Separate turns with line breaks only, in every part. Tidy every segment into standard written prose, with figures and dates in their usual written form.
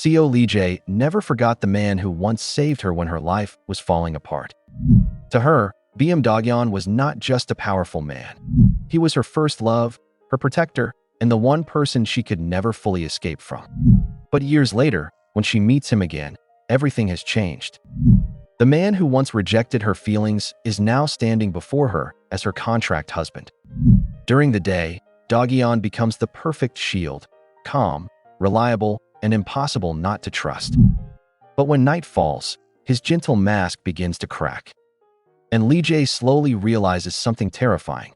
Seo Lee-jae never forgot the man who once saved her when her life was falling apart. To her, Beom Dogeon was not just a powerful man. He was her first love, her protector, and the one person she could never fully escape from. But years later, when she meets him again, everything has changed. The man who once rejected her feelings is now standing before her as her contract husband. During the day, Dogeon becomes the perfect shield, calm, reliable, and impossible not to trust. But when night falls, his gentle mask begins to crack. And Lee-jae slowly realizes something terrifying.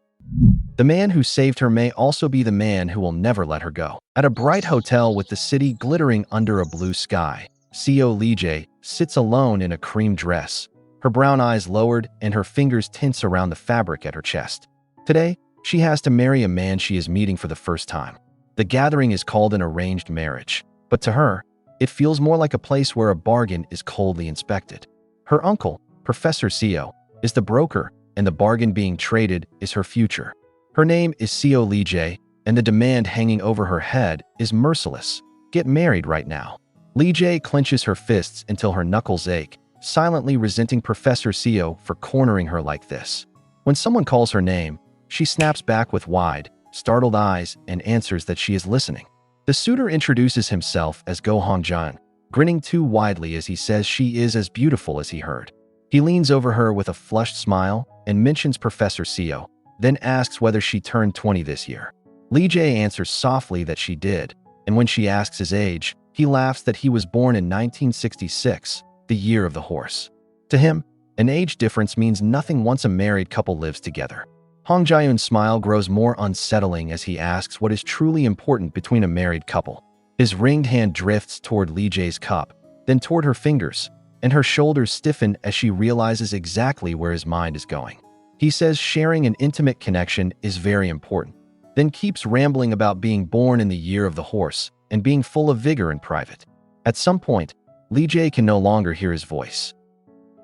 The man who saved her may also be the man who will never let her go. At a bright hotel with the city glittering under a blue sky, Seo Lee-jae sits alone in a cream dress, her brown eyes lowered and her fingers tense around the fabric at her chest. Today, she has to marry a man she is meeting for the first time. The gathering is called an arranged marriage, but to her, it feels more like a place where a bargain is coldly inspected. Her uncle, Professor Seo, is the broker, and the bargain being traded is her future. Her name is Seo Lee-jae, and the demand hanging over her head is merciless. Get married right now. Lee-jae clenches her fists until her knuckles ache, silently resenting Professor Seo for cornering her like this. When someone calls her name, she snaps back with wide, startled eyes and answers that she is listening. The suitor introduces himself as Go Hong-jun, grinning too widely as he says she is as beautiful as he heard. He leans over her with a flushed smile and mentions Professor Seo, then asks whether she turned 20 this year. Lee-jae answers softly that she did, and when she asks his age, he laughs that he was born in 1966, the year of the horse. To him, an age difference means nothing once a married couple lives together. Hong Jae-yoon's smile grows more unsettling as he asks what is truly important between a married couple. His ringed hand drifts toward Lee-jae's cup, then toward her fingers, and her shoulders stiffen as she realizes exactly where his mind is going. He says sharing an intimate connection is very important, then keeps rambling about being born in the year of the horse and being full of vigor in private. At some point, Lee-jae can no longer hear his voice.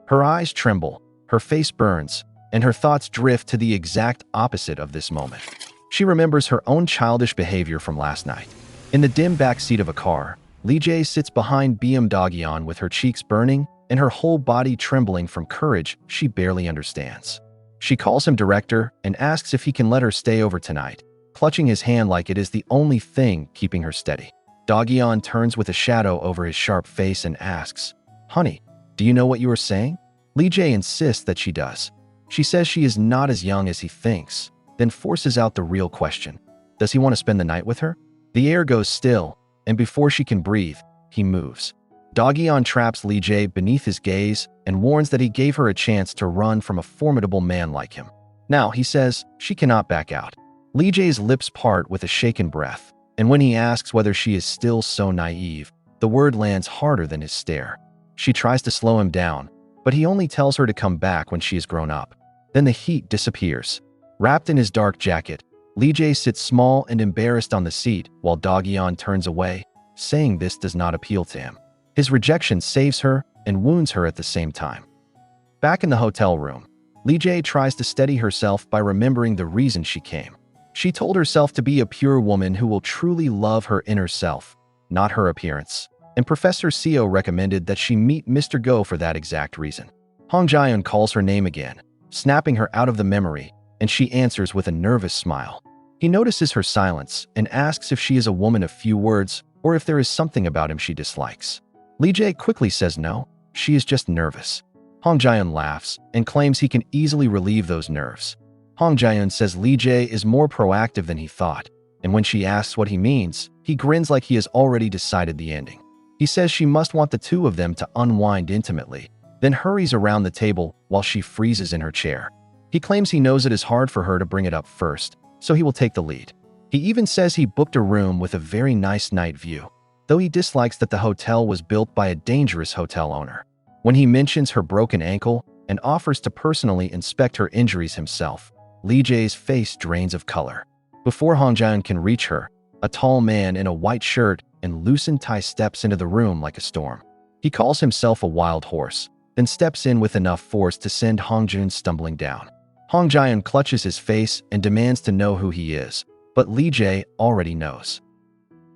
Her eyes tremble, her face burns, and her thoughts drift to the exact opposite of this moment. She remembers her own childish behavior from last night. In the dim backseat of a car, Lee-jae sits behind Beom Dogeon with her cheeks burning and her whole body trembling from courage she barely understands. She calls him director and asks if he can let her stay over tonight, clutching his hand like it is the only thing keeping her steady. Dogeon turns with a shadow over his sharp face and asks, "Honey, do you know what you are saying?" Lee-jae insists that she does. She says she is not as young as he thinks, then forces out the real question. Does he want to spend the night with her? The air goes still, and before she can breathe, he moves. Dogeon traps Lee-jae beneath his gaze and warns that he gave her a chance to run from a formidable man like him. Now, he says, she cannot back out. Lee-jae's lips part with a shaken breath, and when he asks whether she is still so naive, the word lands harder than his stare. She tries to slow him down, but he only tells her to come back when she has grown up. Then the heat disappears. Wrapped in his dark jacket, Lee-jae sits small and embarrassed on the seat while Dogeon turns away, saying this does not appeal to him. His rejection saves her and wounds her at the same time. Back in the hotel room, Lee-jae tries to steady herself by remembering the reason she came. She told herself to be a pure woman who will truly love her inner self, not her appearance. And Professor Seo recommended that she meet Mr. Go for that exact reason. Hong Jae-yoon calls her name again, snapping her out of the memory, and she answers with a nervous smile. He notices her silence and asks if she is a woman of few words or if there is something about him she dislikes. Lee-jae quickly says no, she is just nervous. Hong Jae-yoon laughs and claims he can easily relieve those nerves. Hong Jae-yoon says Lee-jae is more proactive than he thought, and when she asks what he means, he grins like he has already decided the ending. He says she must want the two of them to unwind intimately, then hurries around the table while she freezes in her chair. He claims he knows it is hard for her to bring it up first, so he will take the lead. He even says he booked a room with a very nice night view, though he dislikes that the hotel was built by a dangerous hotel owner. When he mentions her broken ankle and offers to personally inspect her injuries himself, Lee-jae's face drains of color. Before Hong Jae-yoon can reach her, a tall man in a white shirt and loosened tie steps into the room like a storm. He calls himself a wild horse, then steps in with enough force to send Hong Jae-yoon stumbling down. Hong Jae-yoon clutches his face and demands to know who he is, but Lee-jae already knows.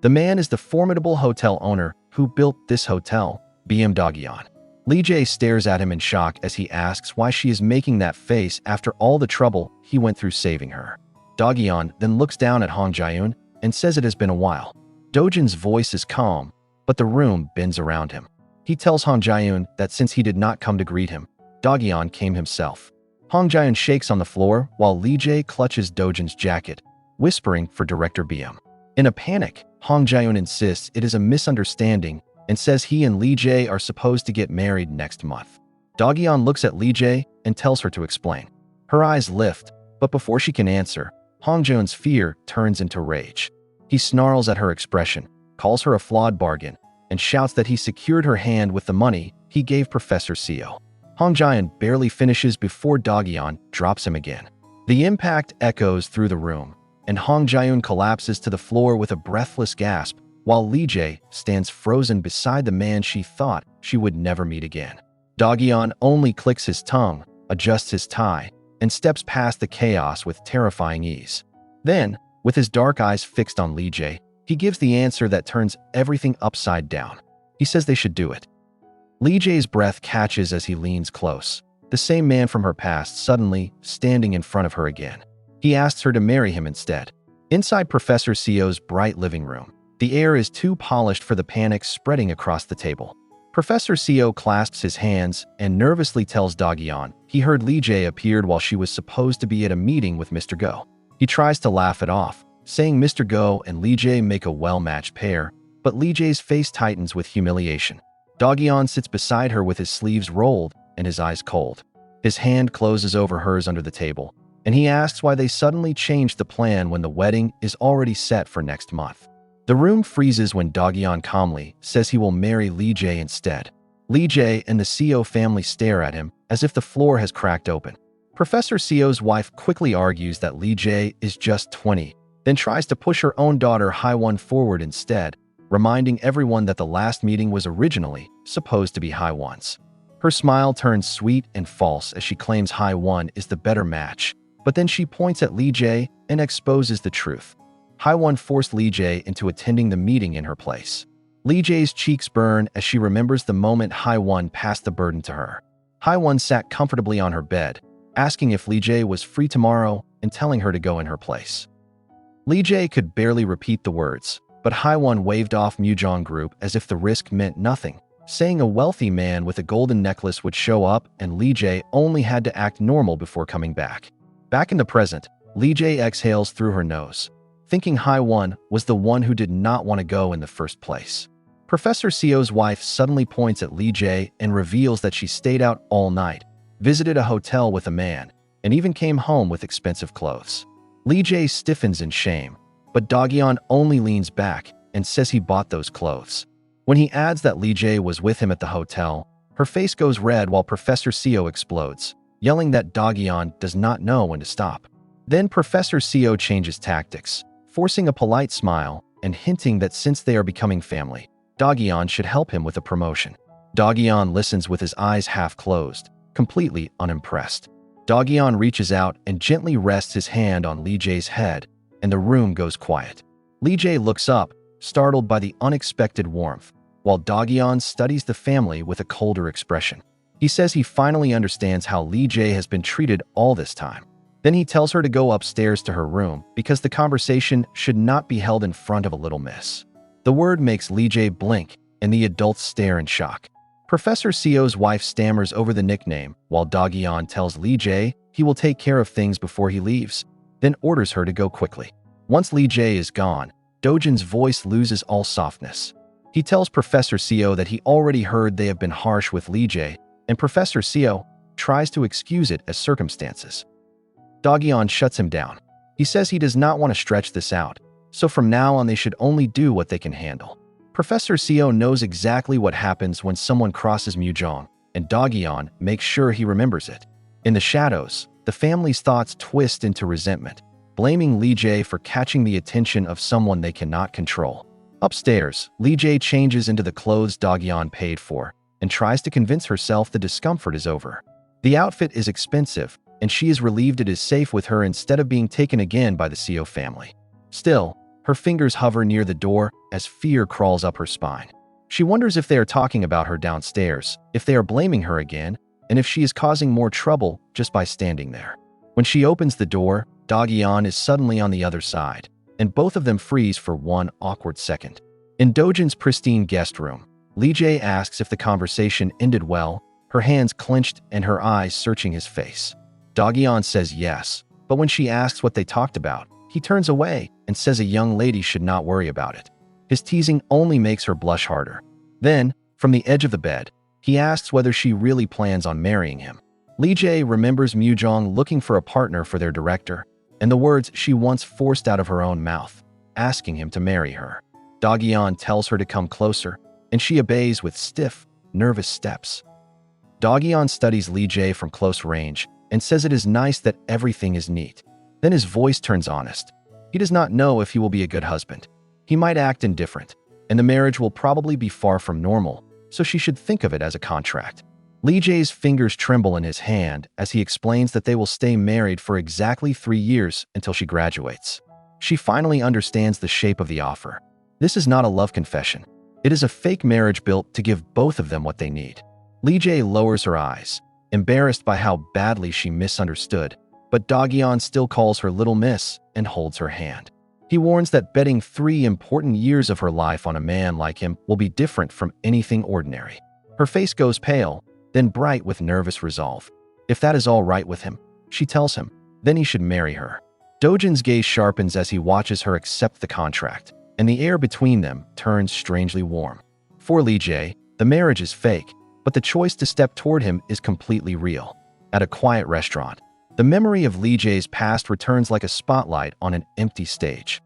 The man is the formidable hotel owner who who built this hotel, Beom Dogeon. Lee-jae stares at him in shock as he asks why she is making that face after all the trouble he went through saving her. Dogeon then looks down at Hong Jae-eun and says it has been a while. Dogeon's voice is calm, but the room bends around him. He tells Hong Jae-eun that since he did not come to greet him, Dogeon came himself. Hong Jae-eun shakes on the floor while Lee-jae clutches Dogeon's jacket, whispering for Director Beom. In a panic, Hong Jae-eun insists it is a misunderstanding and says he and Lee-jae are supposed to get married next month. Dogeon looks at Lee-jae and tells her to explain. Her eyes lift, but before she can answer, Hong Jae-eun's fear turns into rage. He snarls at her expression, calls her a flawed bargain, and shouts that he secured her hand with the money he gave Professor Seo. Hong Jae-eun barely finishes before Dogeon drops him again. The impact echoes through the room, and Hong Jae-eun collapses to the floor with a breathless gasp, while Lee-jae stands frozen beside the man she thought she would never meet again. Dogeon only clicks his tongue, adjusts his tie, and steps past the chaos with terrifying ease. Then, with his dark eyes fixed on Lee-jae, he gives the answer that turns everything upside down. He says they should do it. Lee-jae's breath catches as he leans close, the same man from her past suddenly standing in front of her again. He asks her to marry him instead. Inside Professor Seo's bright living room, the air is too polished for the panic spreading across the table. Professor Seo clasps his hands and nervously tells Dogeon he heard Lee-jae appeared while she was supposed to be at a meeting with Mr. Go. He tries to laugh it off, saying Mr. Go and Lee-jae make a well-matched pair, but Lee-jae's face tightens with humiliation. Dogeon sits beside her with his sleeves rolled and his eyes cold. His hand closes over hers under the table, and he asks why they suddenly changed the plan when the wedding is already set for next month. The room freezes when Dogeon calmly says he will marry Lee-jae instead. Lee-jae and the Seo family stare at him as if the floor has cracked open. Professor Seo's wife quickly argues that Lee-jae is just 20, then tries to push her own daughter Hai-won forward instead, reminding everyone that the last meeting was originally supposed to be Hai-won's. Her smile turns sweet and false as she claims Hai-won is the better match, but then she points at Lee-jae and exposes the truth. Hai-won forced Lee-jae into attending the meeting in her place. Lee-jae's cheeks burn as she remembers the moment Hai-won passed the burden to her. Hai-won sat comfortably on her bed, asking if Lee-jae was free tomorrow and telling her to go in her place. Lee-jae could barely repeat the words, but Hai-won waved off Mujong Group as if the risk meant nothing, saying a wealthy man with a golden necklace would show up and Lee-jae only had to act normal before coming back. Back in the present, Lee-jae exhales through her nose, thinking Hai-won was the one who did not want to go in the first place. Professor Seo's wife suddenly points at Lee-jae and reveals that she stayed out all night, visited a hotel with a man, and even came home with expensive clothes. Lee-jae stiffens in shame, but Dogeon only leans back and says he bought those clothes. When he adds that Lee-jae was with him at the hotel, her face goes red while Professor Seo explodes, yelling that Dogeon does not know when to stop. Then Professor Seo changes tactics, forcing a polite smile and hinting that since they are becoming family, Dogeon should help him with a promotion. Dogeon listens with his eyes half closed, completely unimpressed. Dogeon reaches out and gently rests his hand on Lee-jae's head, and the room goes quiet. Lee-jae looks up, startled by the unexpected warmth, while Dogeon studies the family with a colder expression. He says he finally understands how Lee-jae has been treated all this time. Then he tells her to go upstairs to her room because the conversation should not be held in front of a little miss. The word makes Lee-jae blink, and the adults stare in shock. Professor Seo's wife stammers over the nickname, while Dogeon tells Lee-jae he will take care of things before he leaves, then orders her to go quickly. Once Lee-jae is gone, Dogeon's voice loses all softness. He tells Professor Seo that he already heard they have been harsh with Lee-jae, and Professor Seo tries to excuse it as circumstances. Dogeon shuts him down. He says he does not want to stretch this out, so from now on they should only do what they can handle. Professor Seo knows exactly what happens when someone crosses Mujong, and Dogeon makes sure he remembers it. In the shadows, the family's thoughts twist into resentment, blaming Lee-jae for catching the attention of someone they cannot control. Upstairs, Lee-jae changes into the clothes Dogeon paid for and tries to convince herself the discomfort is over. The outfit is expensive, and she is relieved it is safe with her instead of being taken again by the Seo family. Still, her fingers hover near the door as fear crawls up her spine. She wonders if they are talking about her downstairs, if they are blaming her again, and if she is causing more trouble just by standing there. When she opens the door, Dogeon is suddenly on the other side, and both of them freeze for one awkward second. In Dogeon's pristine guest room, Lee-jae asks if the conversation ended well, her hands clenched and her eyes searching his face. Dogeon says yes, but when she asks what they talked about, he turns away and says a young lady should not worry about it. His teasing only makes her blush harder. Then, from the edge of the bed, he asks whether she really plans on marrying him. Lee-jae remembers Mujong looking for a partner for their director, and the words she once forced out of her own mouth, asking him to marry her. Dogeon tells her to come closer, and she obeys with stiff, nervous steps. Dogeon studies Lee-jae from close range and says it is nice that everything is neat. Then his voice turns honest. He does not know if he will be a good husband. He might act indifferent, and the marriage will probably be far from normal, so she should think of it as a contract. Lee-jae's fingers tremble in his hand as he explains that they will stay married for exactly 3 years until she graduates. She finally understands the shape of the offer. This is not a love confession. It is a fake marriage built to give both of them what they need. Lee-jae lowers her eyes, embarrassed by how badly she misunderstood, but Dogeon still calls her Little Miss and holds her hand. He warns that betting 3 important years of her life on a man like him will be different from anything ordinary. Her face goes pale, then bright with nervous resolve. If that is all right with him, she tells him, then he should marry her. Dogeon's gaze sharpens as he watches her accept the contract, and the air between them turns strangely warm. For Lee-jae, the marriage is fake, but the choice to step toward him is completely real. At a quiet restaurant, the memory of Lee-jae's past returns like a spotlight on an empty stage.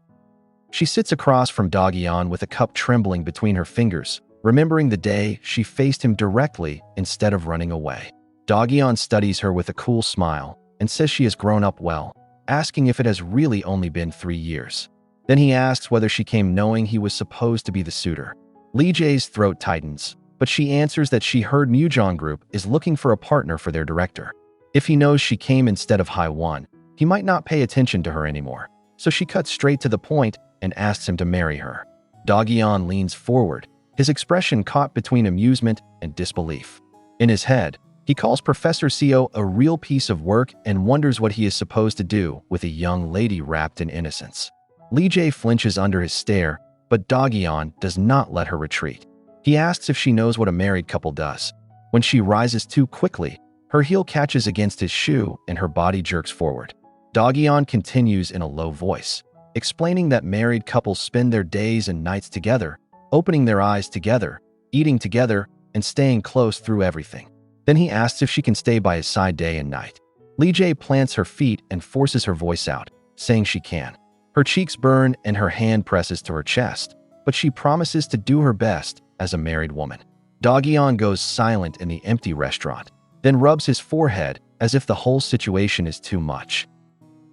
She sits across from Dogeon with a cup trembling between her fingers, remembering the day she faced him directly instead of running away. Dogeon studies her with a cool smile and says she has grown up well, asking if it has really only been 3 years. Then he asks whether she came knowing he was supposed to be the suitor. Lee-jae's throat tightens, but she answers that she heard Mujong Group is looking for a partner for their director. If he knows she came instead of Hye-won, he might not pay attention to her anymore, so she cuts straight to the point and asks him to marry her. Dogeon leans forward, his expression caught between amusement and disbelief. In his head, he calls Professor Seo a real piece of work and wonders what he is supposed to do with a young lady wrapped in innocence. Lee-jae flinches under his stare, but Dogeon does not let her retreat. He asks if she knows what a married couple does. When she rises too quickly, her heel catches against his shoe and her body jerks forward. Dogeon continues in a low voice, explaining that married couples spend their days and nights together, opening their eyes together, eating together, and staying close through everything. Then he asks if she can stay by his side day and night. Lee-jae plants her feet and forces her voice out, saying she can. Her cheeks burn and her hand presses to her chest, but she promises to do her best as a married woman. Dogeon goes silent in the empty restaurant, then rubs his forehead as if the whole situation is too much.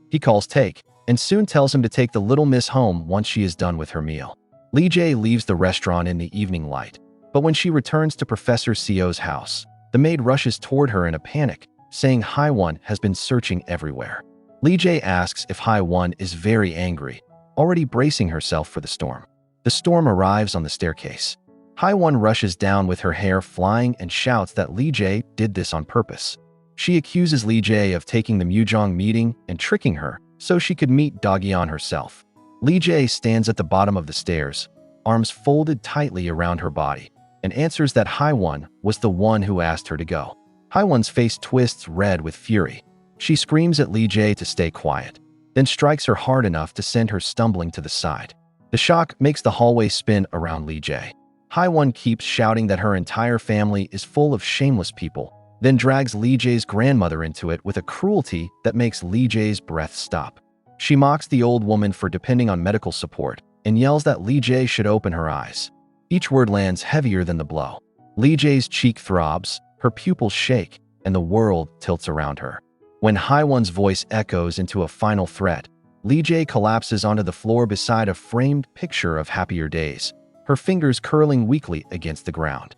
He calls Take, and soon tells him to take the little miss home once she is done with her meal. Lee-jae leaves the restaurant in the evening light, but when she returns to Professor Seo's house, the maid rushes toward her in a panic, saying Hye-won has been searching everywhere. Lee-jae asks if Hye-won is very angry, already bracing herself for the storm. The storm arrives on the staircase. Hye-won rushes down with her hair flying and shouts that Lee-jae did this on purpose. She accuses Lee-jae of taking the Mujong meeting and tricking her so she could meet Dogeon herself. Lee-jae stands at the bottom of the stairs, arms folded tightly around her body, and answers that Hye-won was the one who asked her to go. Hye-won's face twists red with fury. She screams at Lee-jae to stay quiet, then strikes her hard enough to send her stumbling to the side. The shock makes the hallway spin around Lee-jae. Hye-won keeps shouting that her entire family is full of shameless people, then drags Lee-jae's grandmother into it with a cruelty that makes Lee-jae's breath stop. She mocks the old woman for depending on medical support and yells that Lee-jae should open her eyes. Each word lands heavier than the blow. Lee-jae's cheek throbs, her pupils shake, and the world tilts around her. When Hye-won's voice echoes into a final threat, Lee-jae collapses onto the floor beside a framed picture of happier days, her fingers curling weakly against the ground.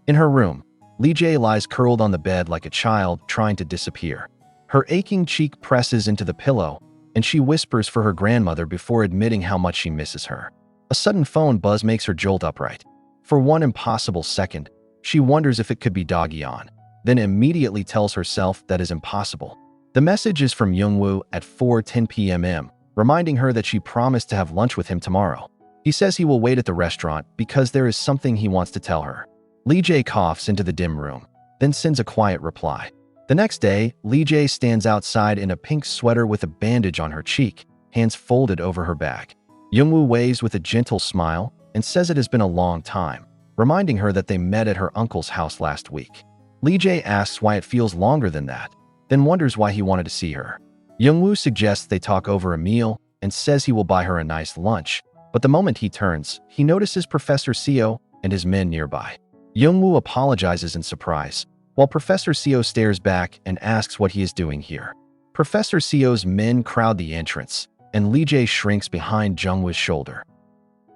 In her room, Lee-jae lies curled on the bed like a child trying to disappear. Her aching cheek presses into the pillow, and she whispers for her grandmother before admitting how much she misses her. A sudden phone buzz makes her jolt upright. For one impossible second, she wonders if it could be Dogeon, then immediately tells herself that is impossible. The message is from Youngwoo at 4:10 p.m., reminding her that she promised to have lunch with him tomorrow. He says he will wait at the restaurant because there is something he wants to tell her. Lee-jae coughs into the dim room, then sends a quiet reply. The next day, Lee-jae stands outside in a pink sweater with a bandage on her cheek, hands folded over her back. Youngwoo waves with a gentle smile and says it has been a long time, reminding her that they met at her uncle's house last week. Lee-jae asks why it feels longer than that, then wonders why he wanted to see her. Youngwoo suggests they talk over a meal and says he will buy her a nice lunch, but the moment he turns, he notices Professor Seo and his men nearby. Youngwoo apologizes in surprise, while Professor Seo stares back and asks what he is doing here. Professor Seo's men crowd the entrance, and Lee-jae shrinks behind Jungwoo's shoulder.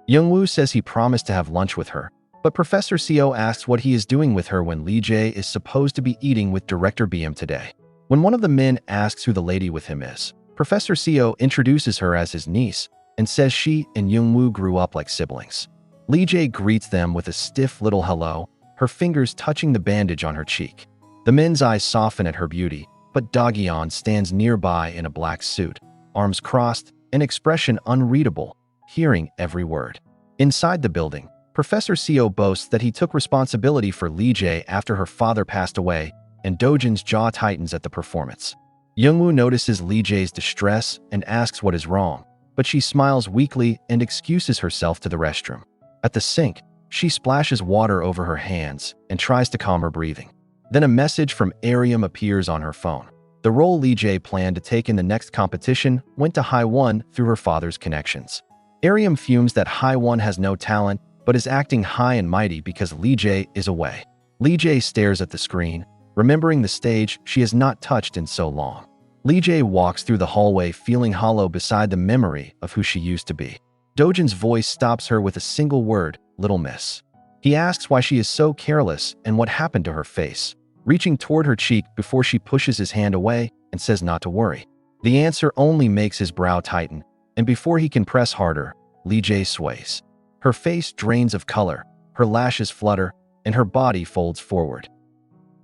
Youngwoo says he promised to have lunch with her, but Professor Seo asks what he is doing with her when Lee-jae is supposed to be eating with Director Beom today. When one of the men asks who the lady with him is, Professor Seo introduces her as his niece and says she and Youngwoo grew up like siblings. Lee-jae greets them with a stiff little hello, her fingers touching the bandage on her cheek. The men's eyes soften at her beauty, but Dogeon stands nearby in a black suit, arms crossed, an expression unreadable, hearing every word. Inside the building, Professor Seo boasts that he took responsibility for Lee-jae after her father passed away, and Dogeon's jaw tightens at the performance. Youngwoo notices Lee-jae's distress and asks what is wrong, but she smiles weakly and excuses herself to the restroom. At the sink, she splashes water over her hands and tries to calm her breathing. Then a message from Arium appears on her phone. The role Lee-jae planned to take in the next competition went to Hye-won through her father's connections. Arium fumes that Hye-won has no talent, but is acting high and mighty because Lee-jae is away. Lee-jae stares at the screen, remembering the stage she has not touched in so long. Lee-jae walks through the hallway feeling hollow beside the memory of who she used to be. Dogeon's voice stops her with a single word, "Little miss." He asks why she is so careless and what happened to her face, reaching toward her cheek before she pushes his hand away and says not to worry. The answer only makes his brow tighten, and before he can press harder, Lee-jae sways. Her face drains of color, her lashes flutter, and her body folds forward.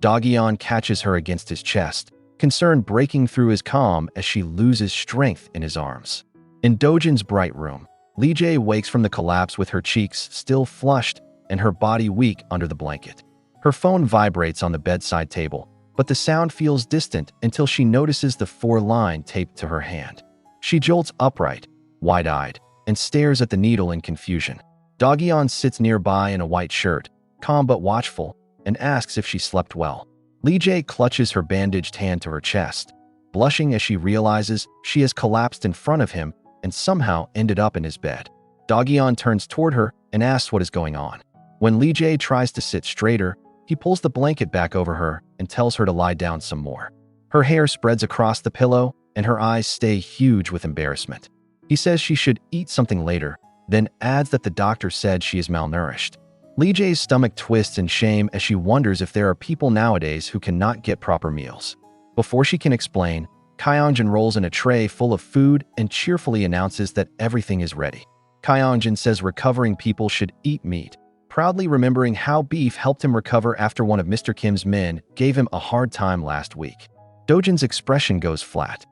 Dogeon catches her against his chest, concern breaking through his calm as she loses strength in his arms. In Dogeon's bright room, Lee-jae wakes from the collapse with her cheeks still flushed and her body weak under the blanket. Her phone vibrates on the bedside table, but the sound feels distant until she notices the 4-line taped to her hand. She jolts upright, wide-eyed, and stares at the needle in confusion. Dogeon sits nearby in a white shirt, calm but watchful, and asks if she slept well. Lee-jae clutches her bandaged hand to her chest, blushing as she realizes she has collapsed in front of him and somehow ended up in his bed. Dogeon turns toward her and asks what is going on. When Lee-jae tries to sit straighter, he pulls the blanket back over her and tells her to lie down some more. Her hair spreads across the pillow and her eyes stay huge with embarrassment. He says she should eat something later, then adds that the doctor said she is malnourished. Lee-jae's stomach twists in shame as she wonders if there are people nowadays who cannot get proper meals. Before she can explain, Kyeongjin rolls in a tray full of food and cheerfully announces that everything is ready. Kyeongjin says recovering people should eat meat, proudly remembering how beef helped him recover after one of Mr. Kim's men gave him a hard time last week. Dogeon's expression goes flat.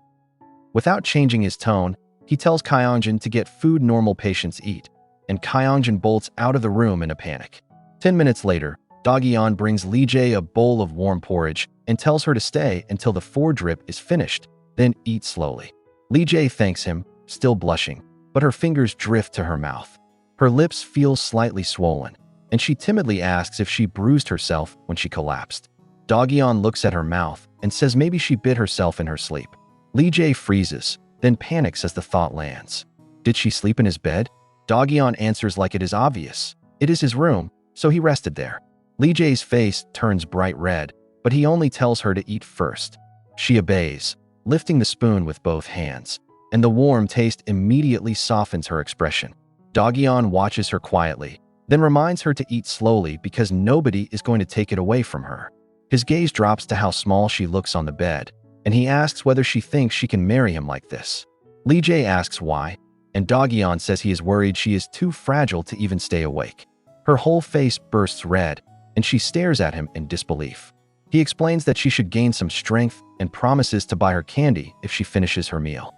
Without changing his tone, he tells Kyeongjin to get food normal patients eat, and Kyeongjin bolts out of the room in a panic. 10 minutes later, Dogeon brings Lee-jae a bowl of warm porridge and tells her to stay until the 4-drip is finished, then eat slowly. Lee-jae thanks him, still blushing, but her fingers drift to her mouth. Her lips feel slightly swollen, and she timidly asks if she bruised herself when she collapsed. Dogeon looks at her mouth and says maybe she bit herself in her sleep. Lee-jae freezes, then panics as the thought lands. Did she sleep in his bed? Dogeon answers like it is obvious. It is his room, so he rested there. Lee-jae's face turns bright red, but he only tells her to eat first. She obeys, lifting the spoon with both hands, and the warm taste immediately softens her expression. Dogeon watches her quietly, then reminds her to eat slowly because nobody is going to take it away from her. His gaze drops to how small she looks on the bed, and he asks whether she thinks she can marry him like this. Lee-jae asks why, and Dogeon says he is worried she is too fragile to even stay awake. Her whole face bursts red, and she stares at him in disbelief. He explains that she should gain some strength and promises to buy her candy if she finishes her meal.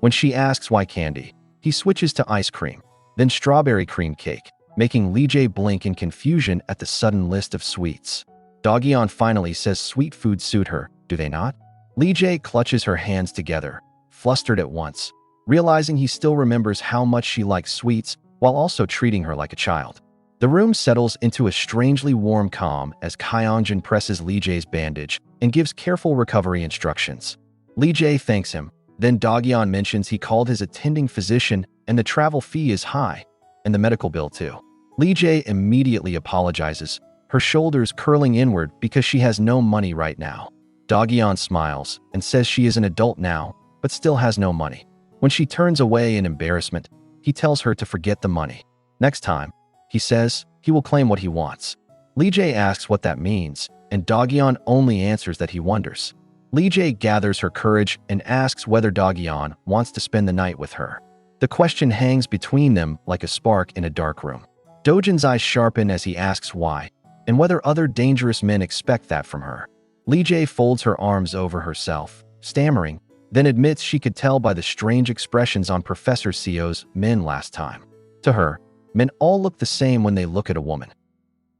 When she asks why candy, he switches to ice cream, then strawberry cream cake, making Lee-jae blink in confusion at the sudden list of sweets. Dogeon finally says sweet foods suit her, do they not? Lee-jae clutches her hands together, flustered at once, realizing he still remembers how much she likes sweets while also treating her like a child. The room settles into a strangely warm calm as Kyongjin presses Lee-jae's bandage and gives careful recovery instructions. Lee-jae thanks him, then Dogeon mentions he called his attending physician and the travel fee is high, and the medical bill too. Lee-jae immediately apologizes, her shoulders curling inward because she has no money right now. Dogeon smiles and says she is an adult now, but still has no money. When she turns away in embarrassment, he tells her to forget the money. Next time, he says he will claim what he wants. Lee-jae asks what that means, and Dogeon only answers that he wonders. Lee-jae gathers her courage and asks whether Dogeon wants to spend the night with her. The question hangs between them like a spark in a dark room. Dogeon's eyes sharpen as he asks why, and whether other dangerous men expect that from her. Lee-jae folds her arms over herself, stammering, then admits she could tell by the strange expressions on Professor Seo's men last time. To her, men all look the same when they look at a woman.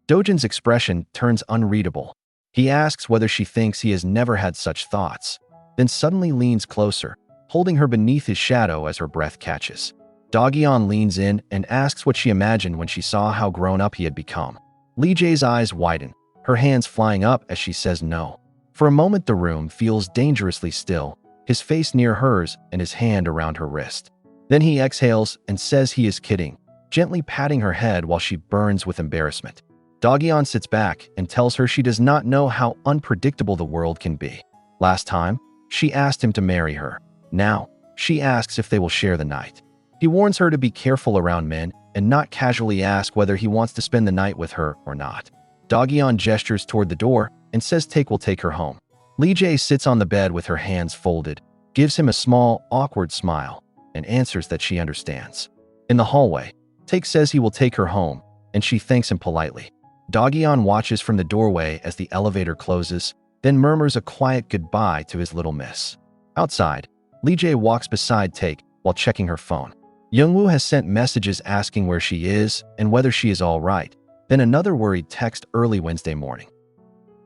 Dogeon's expression turns unreadable. He asks whether she thinks he has never had such thoughts, then suddenly leans closer, holding her beneath his shadow as her breath catches. Dogeon leans in and asks what she imagined when she saw how grown up he had become. Lee-jae's eyes widen, her hands flying up as she says no. For a moment the room feels dangerously still, his face near hers and his hand around her wrist. Then he exhales and says he is kidding, gently patting her head while she burns with embarrassment. Dogeon sits back and tells her she does not know how unpredictable the world can be. Last time, she asked him to marry her. Now, she asks if they will share the night. He warns her to be careful around men and not casually ask whether he wants to spend the night with her or not. Dogeon gestures toward the door and says Take will take her home. Lee-jae sits on the bed with her hands folded, gives him a small, awkward smile, and answers that she understands. In the hallway, Take says he will take her home, and she thanks him politely. Dogeon watches from the doorway as the elevator closes, then murmurs a quiet goodbye to his little miss. Outside, Lee-jae walks beside Take while checking her phone. Youngwoo has sent messages asking where she is and whether she is all right, then another worried text early Wednesday morning.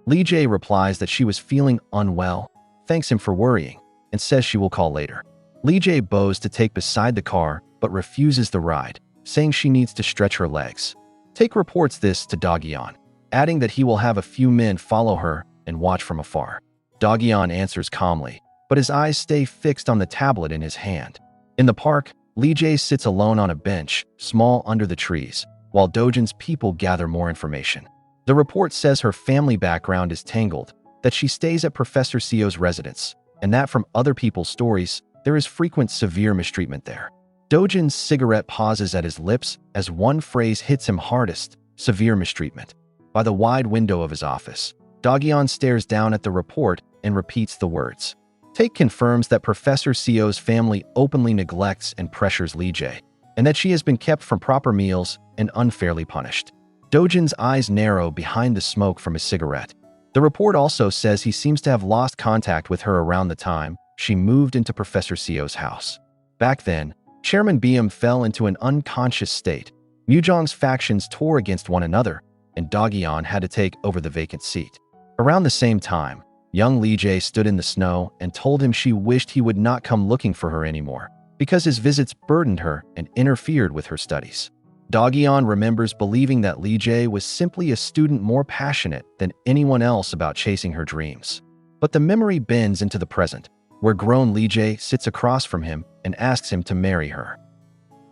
Lee-jae replies that she was feeling unwell, thanks him for worrying, and says she will call later. Lee-jae bows to Take beside the car but refuses the ride, saying she needs to stretch her legs. Take reports this to Dogeon, adding that he will have a few men follow her and watch from afar. Dogeon answers calmly, but his eyes stay fixed on the tablet in his hand. In the park, Lee-jae sits alone on a bench, small under the trees, while Dogeon's people gather more information. The report says her family background is tangled, that she stays at Professor Seo's residence, and that from other people's stories, there is frequent severe mistreatment there. Dogeon's cigarette pauses at his lips as one phrase hits him hardest, severe mistreatment. By the wide window of his office, Dogeon stares down at the report and repeats the words. Take confirms that Professor Seo's family openly neglects and pressures Lee-jae, and that she has been kept from proper meals and unfairly punished. Dogeon's eyes narrow behind the smoke from his cigarette. The report also says he seems to have lost contact with her around the time she moved into Professor Seo's house. Back then, Chairman Beom fell into an unconscious state. Mujong's factions tore against one another, and Dogeon had to take over the vacant seat. Around the same time, young Lee-jae stood in the snow and told him she wished he would not come looking for her anymore, because his visits burdened her and interfered with her studies. Dogeon remembers believing that Lee-jae was simply a student more passionate than anyone else about chasing her dreams. But the memory bends into the present, where grown Lee-jae sits across from him and asks him to marry her.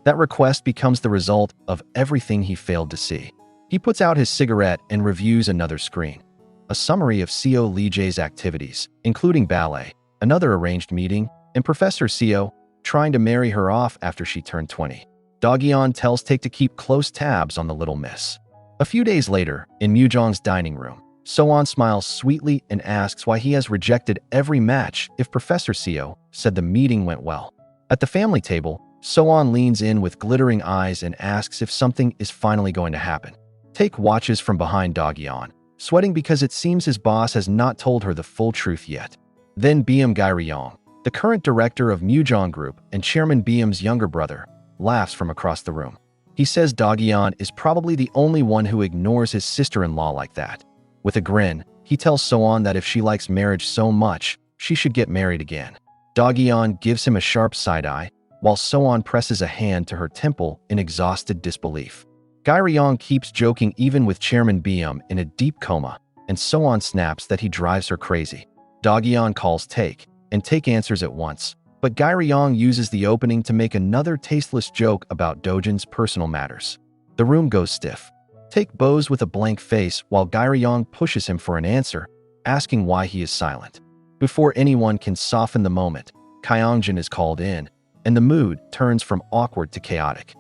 That request becomes the result of everything he failed to see. He puts out his cigarette and reviews another screen. A summary of Seo Lee-jae's activities, including ballet, another arranged meeting, and Professor Seo trying to marry her off after she turned 20. Dogeon tells Take to keep close tabs on the little miss. A few days later, in Mujong's dining room, Soan smiles sweetly and asks why he has rejected every match if Professor Seo said the meeting went well. At the family table, Soan leans in with glittering eyes and asks if something is finally going to happen. Taek watches from behind Dogeon, sweating because it seems his boss has not told her the full truth yet. Then Beom Dogeon, the current director of Mujong Group and Chairman Beom's younger brother, laughs from across the room. He says Dogeon is probably the only one who ignores his sister-in-law like that. With a grin, he tells Soan that if she likes marriage so much, she should get married again. Dogeon gives him a sharp side-eye, while Soan presses a hand to her temple in exhausted disbelief. Ryong keeps joking even with Chairman Beom in a deep coma, and Soan snaps that he drives her crazy. Dogeon calls Taek, and Taek answers at once, but Ryong uses the opening to make another tasteless joke about Dogeon's personal matters. The room goes stiff. Taek bows with a blank face while Ryong pushes him for an answer, asking why he is silent. Before anyone can soften the moment, Kyongjin is called in, and the mood turns from awkward to chaotic.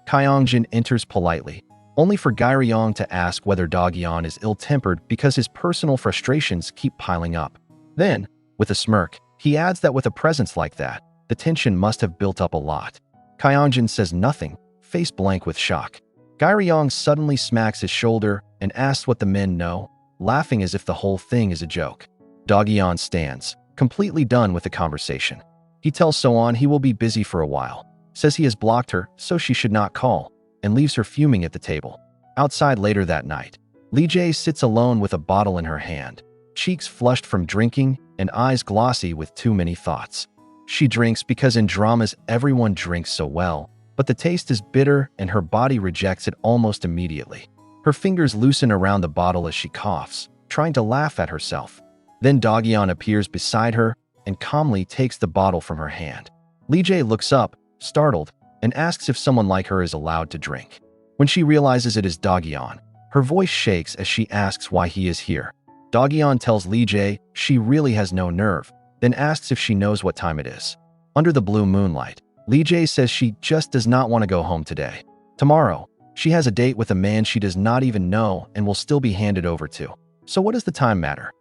Kyongjin enters politely, only for Ryong to ask whether Dogeon is ill-tempered because his personal frustrations keep piling up. Then, with a smirk, he adds that with a presence like that, the tension must have built up a lot. Kyongjin says nothing, face blank with shock. Ryong suddenly smacks his shoulder and asks what the men know, laughing as if the whole thing is a joke. Dogeon stands, completely done with the conversation. He tells Soan he will be busy for a while, says he has blocked her so she should not call, and leaves her fuming at the table. Outside later that night, Lee-jae sits alone with a bottle in her hand, cheeks flushed from drinking and eyes glossy with too many thoughts. She drinks because in dramas everyone drinks so well, but the taste is bitter and her body rejects it almost immediately. Her fingers loosen around the bottle as she coughs, trying to laugh at herself. Then Dogeon appears beside her and calmly takes the bottle from her hand. Lee-jae looks up, startled, and asks if someone like her is allowed to drink. When she realizes it is Dogeon, her voice shakes as she asks why he is here. Dogeon tells Lee-jae she really has no nerve, then asks if she knows what time it is. Under the blue moonlight, Lee-jae says she just does not want to go home today. Tomorrow, she has a date with a man she does not even know and will still be handed over to. So what does the time matter?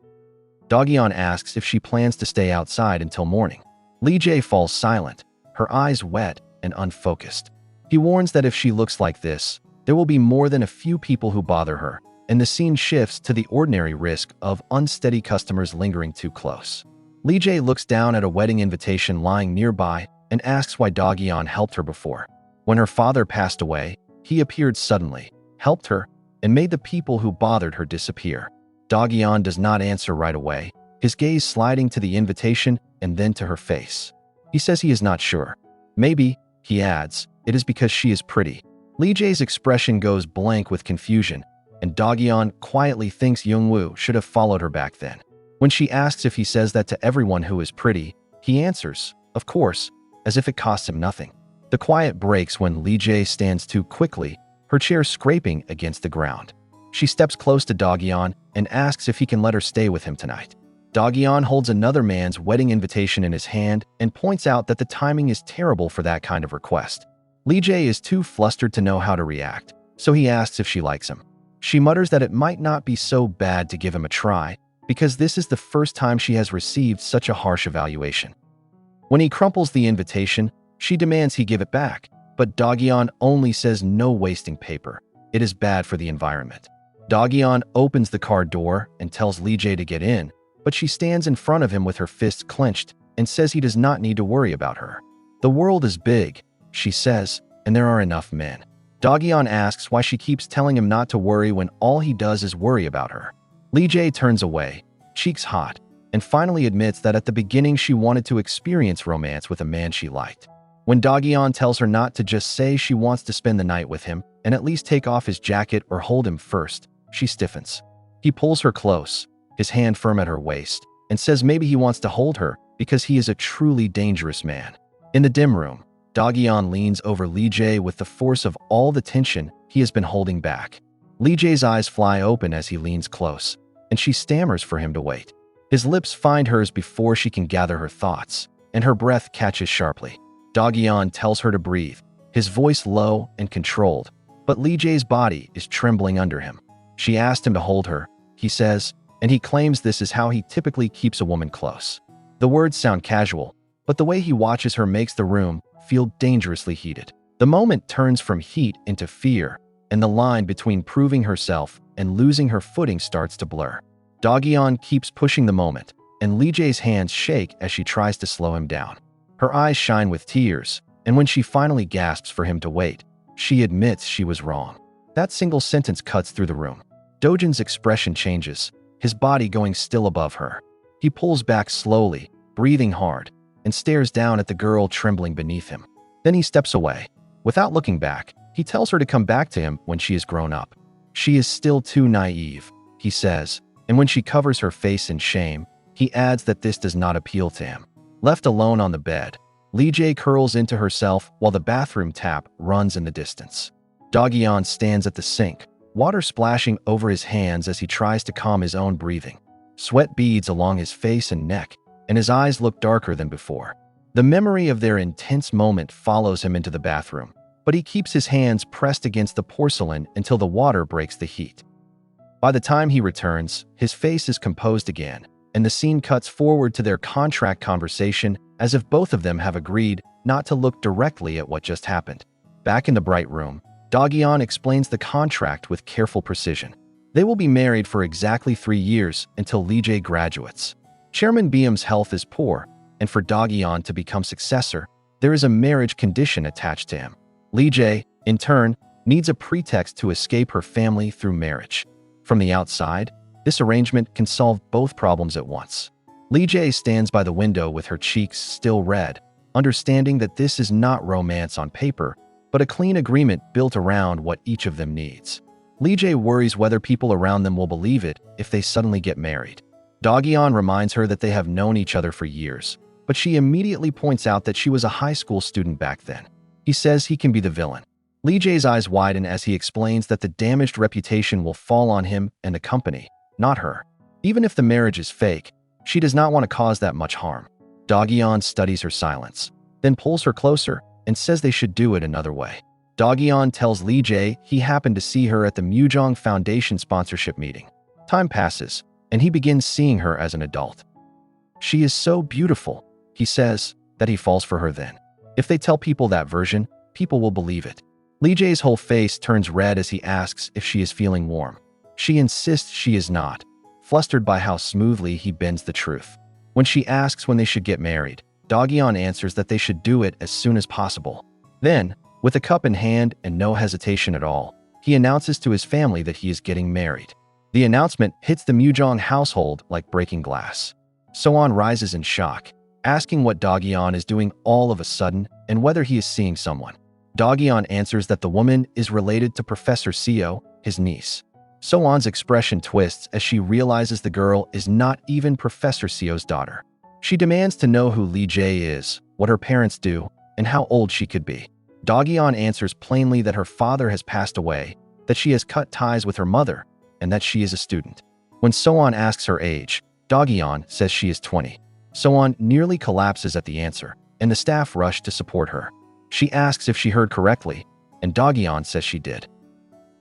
Dogeon asks if she plans to stay outside until morning. Lee-jae falls silent, her eyes wet and unfocused. He warns that if she looks like this, there will be more than a few people who bother her, and the scene shifts to the ordinary risk of unsteady customers lingering too close. Lee-jae looks down at a wedding invitation lying nearby and asks why Dogeon helped her before. When her father passed away, he appeared suddenly, helped her, and made the people who bothered her disappear. Dogeon does not answer right away, his gaze sliding to the invitation and then to her face. He says he is not sure. Maybe, he adds, it is because she is pretty. Lee-jae's expression goes blank with confusion, and Dogeon quietly thinks Youngwoo should have followed her back then. When she asks if he says that to everyone who is pretty, he answers, of course, as if it costs him nothing. The quiet breaks when Lee-jae stands too quickly, her chair scraping against the ground. She steps close to Dogeon and asks if he can let her stay with him tonight. Dogeon holds another man's wedding invitation in his hand and points out that the timing is terrible for that kind of request. Lee-jae is too flustered to know how to react, so he asks if she likes him. She mutters that it might not be so bad to give him a try, because this is the first time she has received such a harsh evaluation. When he crumples the invitation, she demands he give it back, but Dogeon only says no wasting paper. It is bad for the environment. Dogeon opens the car door and tells Lee-jae to get in, but she stands in front of him with her fists clenched and says he does not need to worry about her. The world is big, she says, and there are enough men. Dogeon asks why she keeps telling him not to worry when all he does is worry about her. Lee-jae turns away, cheeks hot, and finally admits that at the beginning she wanted to experience romance with a man she liked. When Dogeon tells her not to just say she wants to spend the night with him and at least take off his jacket or hold him first, she stiffens. He pulls her close, his hand firm at her waist, and says maybe he wants to hold her because he is a truly dangerous man. In the dim room, Dogeon leans over Lee-jae with the force of all the tension he has been holding back. Lee-jae's eyes fly open as he leans close, and she stammers for him to wait. His lips find hers before she can gather her thoughts, and her breath catches sharply. Dogeon tells her to breathe, his voice low and controlled, but Lee-jae's body is trembling under him. She asked him to hold her, he says, and he claims this is how he typically keeps a woman close. The words sound casual, but the way he watches her makes the room feel dangerously heated. The moment turns from heat into fear, and the line between proving herself and losing her footing starts to blur. Dogeon keeps pushing the moment, and Lee-jae's hands shake as she tries to slow him down. Her eyes shine with tears, and when she finally gasps for him to wait, she admits she was wrong. That single sentence cuts through the room. Dogeon's expression changes, his body going still above her. He pulls back slowly, breathing hard, and stares down at the girl trembling beneath him. Then he steps away. Without looking back, he tells her to come back to him when she is grown up. She is still too naive, he says, and when she covers her face in shame, he adds that this does not appeal to him. Left alone on the bed, Lee-jae curls into herself while the bathroom tap runs in the distance. Dogeon stands at the sink, water splashing over his hands as he tries to calm his own breathing. Sweat beads along his face and neck, and his eyes look darker than before. The memory of their intense moment follows him into the bathroom, but he keeps his hands pressed against the porcelain until the water breaks the heat. By the time he returns, his face is composed again, and the scene cuts forward to their contract conversation as if both of them have agreed not to look directly at what just happened. Back in the bright room, Dogeon explains the contract with careful precision. They will be married for exactly 3 years until Lee-jae graduates. Chairman Beom's health is poor, and for Dogeon to become successor, there is a marriage condition attached to him. Lee-jae, in turn, needs a pretext to escape her family through marriage. From the outside, this arrangement can solve both problems at once. Lee-jae stands by the window with her cheeks still red, understanding that this is not romance on paper, but a clean agreement built around what each of them needs. Lee-jae worries whether people around them will believe it if they suddenly get married. Dogeon reminds her that they have known each other for years, but she immediately points out that she was a high school student back then. He says he can be the villain. Lee-jae's eyes widen as he explains that the damaged reputation will fall on him and the company, not her. Even if the marriage is fake, she does not want to cause that much harm. Dogeon studies her silence, then pulls her closer and says they should do it another way. Dogeon tells Lee-jae he happened to see her at the Mujong Foundation sponsorship meeting. Time passes, and he begins seeing her as an adult. She is so beautiful, he says, that he falls for her then. If they tell people that version, people will believe it. Lee-jae's whole face turns red as he asks if she is feeling warm. She insists she is not, flustered by how smoothly he bends the truth. When she asks when they should get married, Dogeon answers that they should do it as soon as possible. Then, with a cup in hand and no hesitation at all, he announces to his family that he is getting married. The announcement hits the Mujong household like breaking glass. Soan rises in shock, asking what Dogeon is doing all of a sudden and whether he is seeing someone. Dogeon answers that the woman is related to Professor Seo, his niece. Soan's expression twists as she realizes the girl is not even Professor Seo's daughter. She demands to know who Lee-jae is, what her parents do, and how old she could be. Dogeon answers plainly that her father has passed away, that she has cut ties with her mother, and that she is a student. When Soan asks her age, Dogeon says she is 20. Soan nearly collapses at the answer, and the staff rush to support her. She asks if she heard correctly, and Dogeon says she did.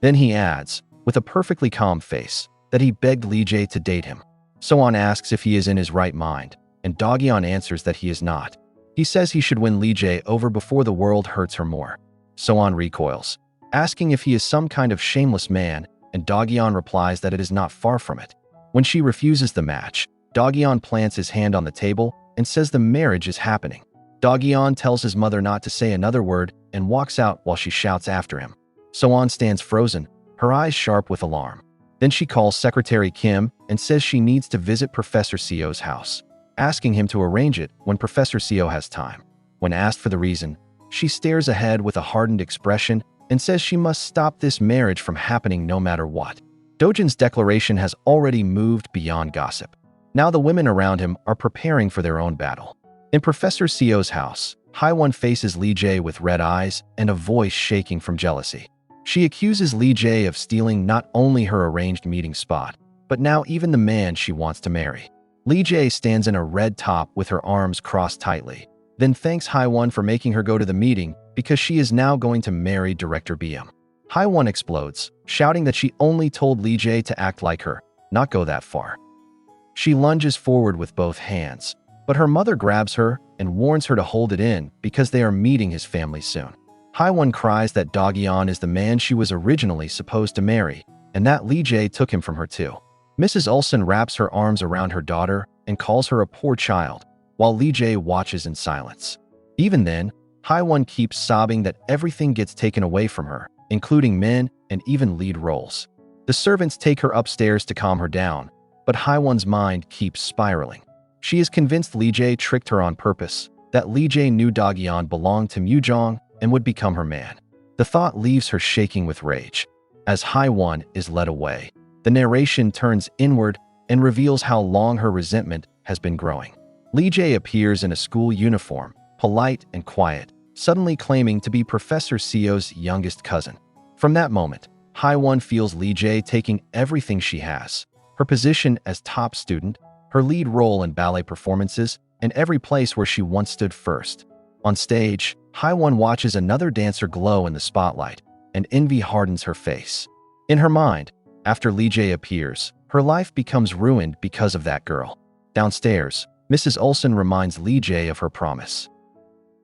Then he adds, with a perfectly calm face, that he begged Lee-jae to date him. Soan asks if he is in his right mind, and Dogeon answers that he is not. He says he should win Lee-jae over before the world hurts her more. Soan recoils, asking if he is some kind of shameless man, and Dogeon replies that it is not far from it. When she refuses the match, Dogeon plants his hand on the table and says the marriage is happening. Dogeon tells his mother not to say another word and walks out while she shouts after him. Soan stands frozen, her eyes sharp with alarm. Then she calls Secretary Kim and says she needs to visit Professor Seo's house, asking him to arrange it when Professor Seo has time. When asked for the reason, she stares ahead with a hardened expression and says she must stop this marriage from happening no matter what. Dogeon's declaration has already moved beyond gossip. Now the women around him are preparing for their own battle. In Professor Seo's house, Haewon faces Lee-jae with red eyes and a voice shaking from jealousy. She accuses Lee-jae of stealing not only her arranged meeting spot, but now even the man she wants to marry. Lee-jae stands in a red top with her arms crossed tightly, then thanks Haewon for making her go to the meeting because she is now going to marry Director Beom. Haewon explodes, shouting that she only told Lee-jae to act like her, not go that far. She lunges forward with both hands, But her mother grabs her and warns her to hold it in because they are meeting his family soon. Haewon cries that Dogeon is the man she was originally supposed to marry, and that Lee-jae took him from her too. Mrs. Ulson wraps her arms around her daughter and calls her a poor child, while Lee-jae watches in silence. Even then, Haewon keeps sobbing that everything gets taken away from her, including men and even lead roles. The servants take her upstairs to calm her down, but Haewon's mind keeps spiraling. She is convinced Lee-jae tricked her on purpose, that Lee-jae knew Dogeon belonged to Mujong and would become her man. The thought leaves her shaking with rage. As Haewon is led away, the narration turns inward and reveals how long her resentment has been growing. Lee-jae appears in a school uniform, polite and quiet, suddenly claiming to be Professor Seo's youngest cousin. From that moment, Haewon feels Lee-jae taking everything she has: her position as top student, her lead role in ballet performances, and every place where she once stood first. On stage, Haewon watches another dancer glow in the spotlight, and envy hardens her face. In her mind, after Lee-jae appears, her life becomes ruined because of that girl. Downstairs, Mrs. Ulson reminds Lee-jae of her promise.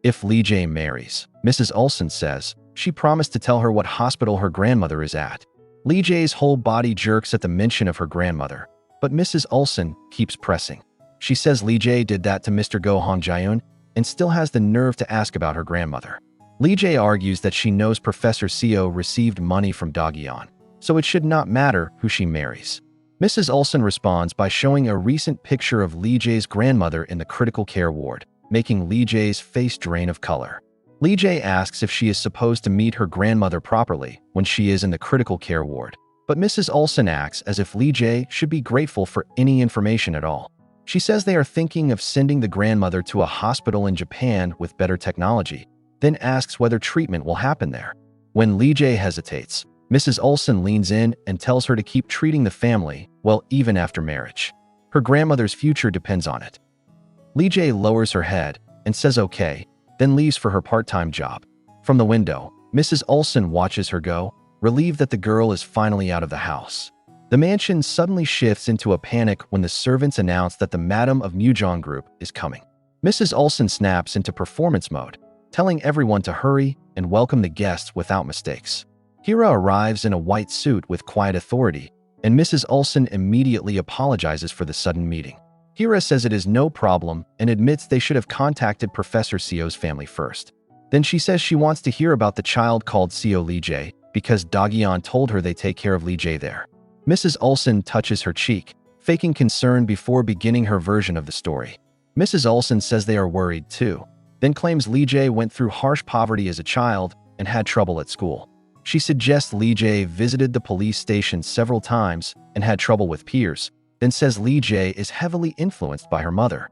If Lee-jae marries, Mrs. Ulson says, she promised to tell her what hospital her grandmother is at. Lee-jae's whole body jerks at the mention of her grandmother, but Mrs. Ulson keeps pressing. She says Lee-jae did that to Mr. Go Hong-jaeun and still has the nerve to ask about her grandmother. Lee-jae argues that she knows Professor Seo received money from Dogeon, so it should not matter who she marries. Mrs. Ulson responds by showing a recent picture of Lee-jae's grandmother in the critical care ward, making Lee-jae's face drain of color. Lee-jae asks if she is supposed to meet her grandmother properly when she is in the critical care ward, but Mrs. Ulson acts as if Lee-jae should be grateful for any information at all. She says they are thinking of sending the grandmother to a hospital in Japan with better technology, then asks whether treatment will happen there. When Lee-jae hesitates, Mrs. Ulson leans in and tells her to keep treating the family well even after marriage. Her grandmother's future depends on it. Lee-jae lowers her head and says okay, then leaves for her part-time job. From the window, Mrs. Ulson watches her go, relieved that the girl is finally out of the house. The mansion suddenly shifts into a panic when the servants announce that the Madam of Mujong Group is coming. Mrs. Ulson snaps into performance mode, telling everyone to hurry and welcome the guests without mistakes. Hira arrives in a white suit with quiet authority, and Mrs. Ulson immediately apologizes for the sudden meeting. Hira says it is no problem and admits they should have contacted Professor Seo's family first. Then she says she wants to hear about the child called Seo Lee-jae because Dogeon told her they take care of Lee-jae there. Mrs. Ulson touches her cheek, faking concern before beginning her version of the story. Mrs. Ulson says they are worried too, then claims Lee-jae went through harsh poverty as a child and had trouble at school. She suggests Lee-jae visited the police station several times and had trouble with peers, then says Lee-jae is heavily influenced by her mother.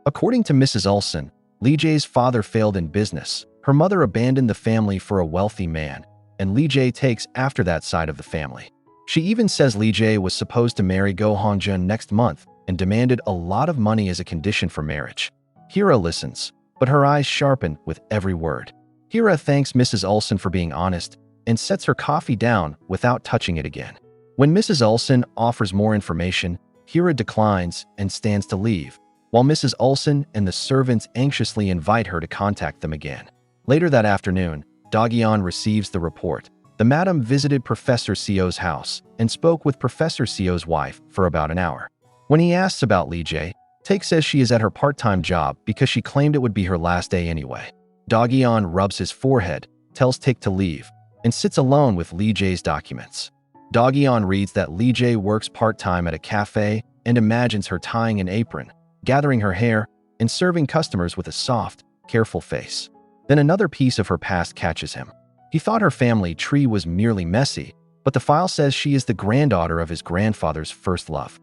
According to Mrs. Ulson, Lee-jae's father failed in business, her mother abandoned the family for a wealthy man, and Lee-jae takes after that side of the family. She even says Lee-jae was supposed to marry Go Hong-jun next month and demanded a lot of money as a condition for marriage. Hira listens, but her eyes sharpen with every word. Hira thanks Mrs. Ulson for being honest and sets her coffee down without touching it again. When Mrs. Ulson offers more information, Hira declines and stands to leave, while Mrs. Ulson and the servants anxiously invite her to contact them again. Later that afternoon, Dogeon receives the report. The madam visited Professor Seo's house and spoke with Professor Seo's wife for about an hour. When he asks about Lee-jae, Taek says she is at her part-time job because she claimed it would be her last day anyway. Dogeon rubs his forehead, tells Taek to leave, and sits alone with Lee-jae's documents. Dogeon reads that Lee-jae works part-time at a cafe and imagines her tying an apron, gathering her hair, and serving customers with a soft, careful face. Then another piece of her past catches him. He thought her family tree was merely messy, but the file says she is the granddaughter of his grandfather's first love.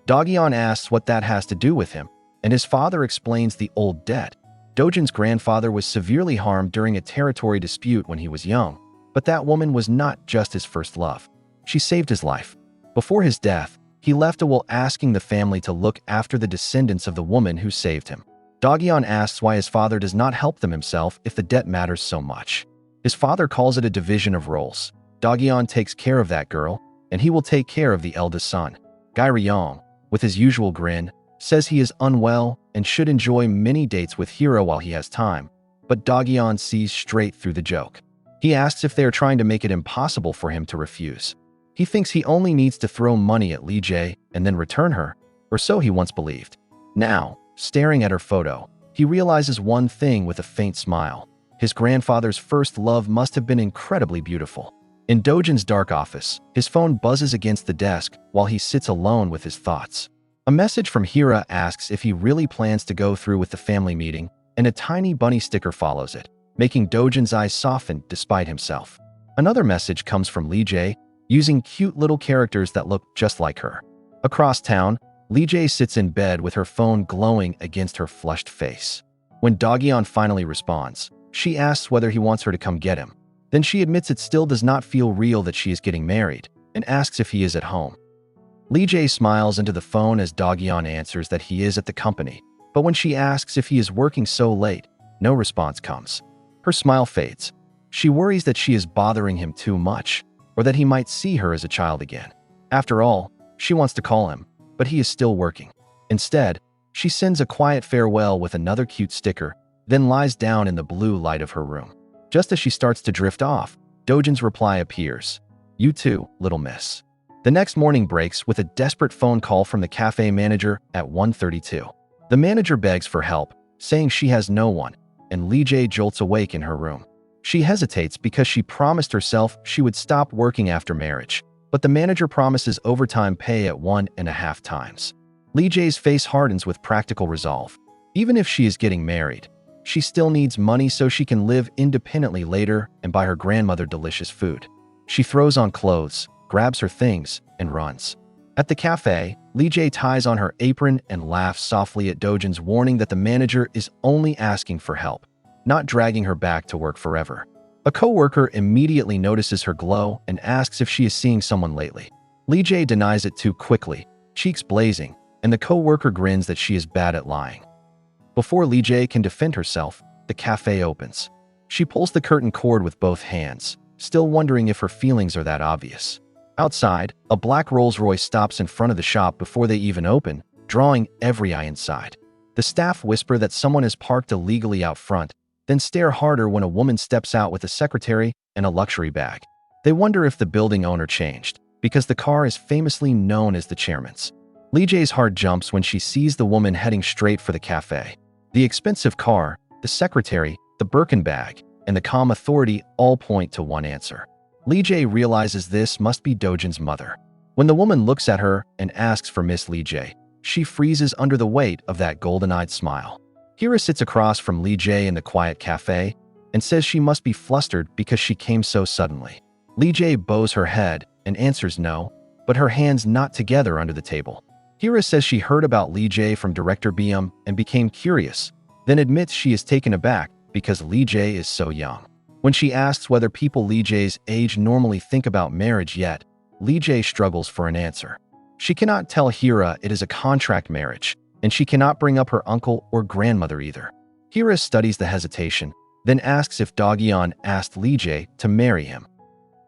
Dogeon asks what that has to do with him, and his father explains the old debt. Dogeon's grandfather was severely harmed during a territory dispute when he was young, but that woman was not just his first love. She saved his life. Before his death, he left a will asking the family to look after the descendants of the woman who saved him. Dogeon asks why his father does not help them himself if the debt matters so much. His father calls it a division of roles. Dogeon takes care of that girl, and he will take care of the eldest son. Guy Ryong, with his usual grin, says he is unwell and should enjoy mini dates with Hira while he has time, but Dogeon sees straight through the joke. He asks if they are trying to make it impossible for him to refuse. He thinks he only needs to throw money at Lee-jae and then return her, or so he once believed. Now, staring at her photo, he realizes one thing with a faint smile. His grandfather's first love must have been incredibly beautiful. In Dogeon's dark office, his phone buzzes against the desk while he sits alone with his thoughts. A message from Hira asks if he really plans to go through with the family meeting, and a tiny bunny sticker follows it, making Dogeon's eyes soften despite himself. Another message comes from Lee-jae, using cute little characters that look just like her. Across town, Lee-jae sits in bed with her phone glowing against her flushed face. When Dogeon finally responds, she asks whether he wants her to come get him. Then she admits it still does not feel real that she is getting married, and asks if he is at home. Lee-jae smiles into the phone as Dogeon answers that he is at the company, but when she asks if he is working so late, no response comes. Her smile fades. She worries that she is bothering him too much, or that he might see her as a child again. After all, she wants to call him, but he is still working. Instead, she sends a quiet farewell with another cute sticker, then lies down in the blue light of her room. Just as she starts to drift off, Dogeon's reply appears. "You too, little miss." The next morning breaks with a desperate phone call from the cafe manager at 1:32. The manager begs for help, saying she has no one, and Lee-jae jolts awake in her room. She hesitates because she promised herself she would stop working after marriage, but the manager promises overtime pay at 1.5 times. Lee-jae's face hardens with practical resolve. Even if she is getting married, she still needs money so she can live independently later and buy her grandmother delicious food. She throws on clothes, grabs her things, and runs. At the cafe, Lee-jae ties on her apron and laughs softly at Dogeon's warning that the manager is only asking for help, not dragging her back to work forever. A co-worker immediately notices her glow and asks if she is seeing someone lately. Lee-jae denies it too quickly, cheeks blazing, and the co-worker grins that she is bad at lying. Before Lee-jae can defend herself, the cafe opens. She pulls the curtain cord with both hands, still wondering if her feelings are that obvious. Outside, a black Rolls-Royce stops in front of the shop before they even open, drawing every eye inside. The staff whisper that someone is parked illegally out front, then stare harder when a woman steps out with a secretary and a luxury bag. They wonder if the building owner changed, because the car is famously known as the chairman's. Lee-jae's heart jumps when she sees the woman heading straight for the cafe. The expensive car, the secretary, the Birkin bag, and the calm authority all point to one answer. Lee-jae realizes this must be Dogeon's mother. When the woman looks at her and asks for Miss Lee-jae, she freezes under the weight of that golden-eyed smile. Hira sits across from Lee-jae in the quiet cafe and says she must be flustered because she came so suddenly. Lee-jae bows her head and answers no, but her hands knot together under the table. Hira says she heard about Lee-jae from director Beom and became curious, then admits she is taken aback because Lee-jae is so young. When she asks whether people Lee-jae's age normally think about marriage yet, Lee-jae struggles for an answer. She cannot tell Hira it is a contract marriage, and she cannot bring up her uncle or grandmother either. Hira studies the hesitation, then asks if Dogeon asked Lee-jae to marry him.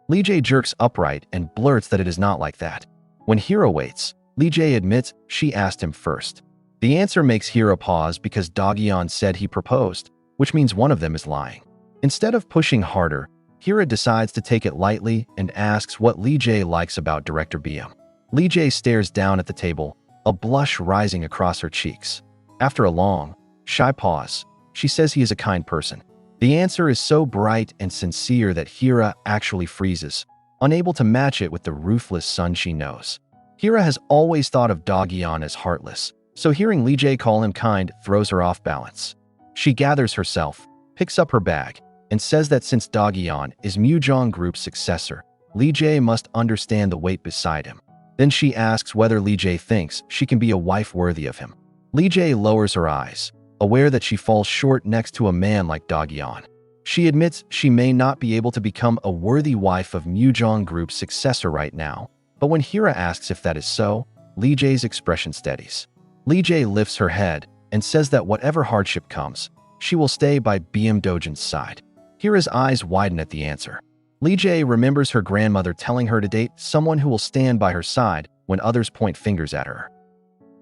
Lee-jae jerks upright and blurts that it is not like that. When Hira waits, Lee-jae admits she asked him first. The answer makes Hira pause because Dogeon said he proposed, which means one of them is lying. Instead of pushing harder, Hira decides to take it lightly and asks what Lee-jae likes about director Beom. Lee-jae stares down at the table, a blush rising across her cheeks. After a long, shy pause, she says he is a kind person. The answer is so bright and sincere that Hira actually freezes, unable to match it with the ruthless son she knows. Hira has always thought of Dogeon as heartless, so hearing Lee-jae call him kind throws her off balance. She gathers herself, picks up her bag, and says that since Dogeon is Mujong Group's successor, Lee-jae must understand the weight beside him. Then she asks whether Lee-jae thinks she can be a wife worthy of him. Lee-jae lowers her eyes, aware that she falls short next to a man like Dogeon. She admits she may not be able to become a worthy wife of Mujong Group's successor right now, but when Hira asks if that is so, Lee-jae's expression steadies. Lee-jae lifts her head and says that whatever hardship comes, she will stay by Beom Dogeon's side. Hira's eyes widen at the answer. Lee-jae remembers her grandmother telling her to date someone who will stand by her side when others point fingers at her.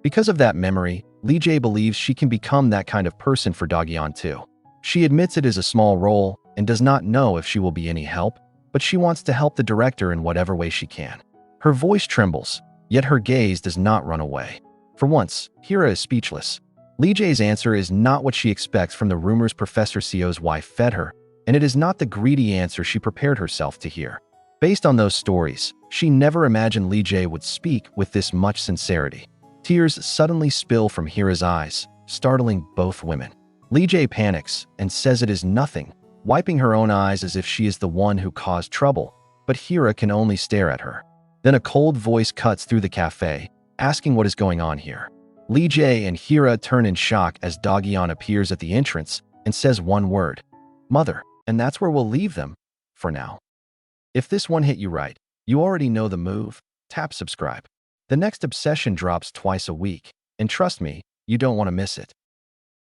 Because of that memory, Lee-jae believes she can become that kind of person for Dogeon too. She admits it is a small role and does not know if she will be any help, but she wants to help the director in whatever way she can. Her voice trembles, yet her gaze does not run away. For once, Hira is speechless. Lee-jae's answer is not what she expects from the rumors Professor Seo's wife fed her, and it is not the greedy answer she prepared herself to hear. Based on those stories, she never imagined Lee-jae would speak with this much sincerity. Tears suddenly spill from Hira's eyes, startling both women. Lee-jae panics and says it is nothing, wiping her own eyes as if she is the one who caused trouble, but Hira can only stare at her. Then a cold voice cuts through the cafe, asking what is going on here. Lee-jae and Hira turn in shock as Dogeon appears at the entrance and says one word, "Mother," and that's where we'll leave them, for now. If this one hit you right, you already know the move. Tap subscribe. The next Obsession drops twice a week, and trust me, you don't want to miss it.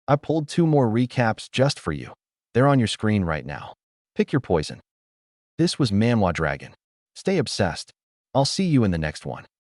I pulled 2 more recaps just for you. They're on your screen right now. Pick your poison. This was Manhwa Dragon. Stay obsessed. I'll see you in the next one.